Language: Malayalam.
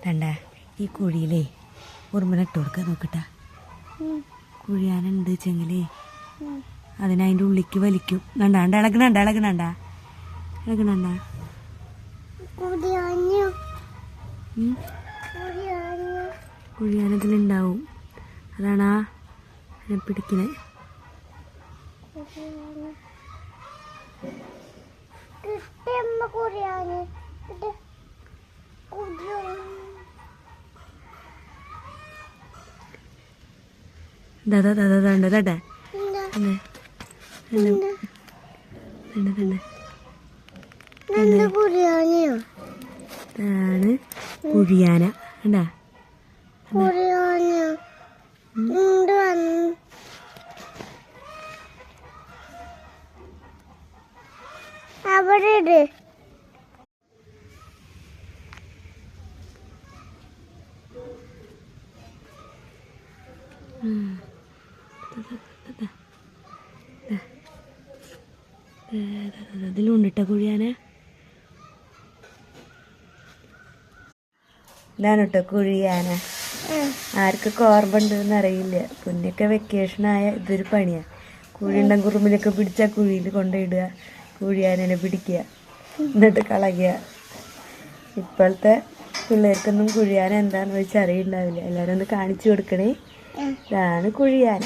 കണ്ട ഈ കുഴിയിലേ ഉറുമ്പനിട്ട് കൊടുക്കാൻ നോക്കട്ടാ. കുഴിയാനുണ്ട് ചെങ്കിലേ അതിനതിൻ്റെ ഉള്ളിക്ക് വലിക്കും. കണ്ടാണ്ട് ഇളകണണ്ട ഇളകണണ്ട ഇളകണണ്ട കുഴിയാനതിലുണ്ടാവും. അതാണാ അതിനെ പിടിക്കണേ. കുഴിയാന കണ്ടാ അവിടെ അതിലുണ്ടിട്ട കുഴിയാന. ഇതാണ് കേട്ടോ കുഴിയാന. ആർക്കൊക്കെ ഓർമ്മയുണ്ടെന്ന് അറിയില്ല. കുഞ്ഞൊക്കെ വെക്കേഷനായ ഇതൊരു പണിയാണ്. കുഴിയുണ്ടൻ കുറുമ്പിലൊക്കെ പിടിച്ചാൽ കുഴിയിൽ കൊണ്ടുപോയിടുക, കുഴിയാനെ പിടിക്കുക, എന്നിട്ട് കളയുക. ഇപ്പോഴത്തെ പിള്ളേർക്കൊന്നും കുഴിയാന എന്താണെന്ന് വെച്ചാൽ അറിയുണ്ടാവില്ല. എല്ലാവരും ഒന്ന് കാണിച്ചു കൊടുക്കണേ. ഇതാണ് കുഴിയാന.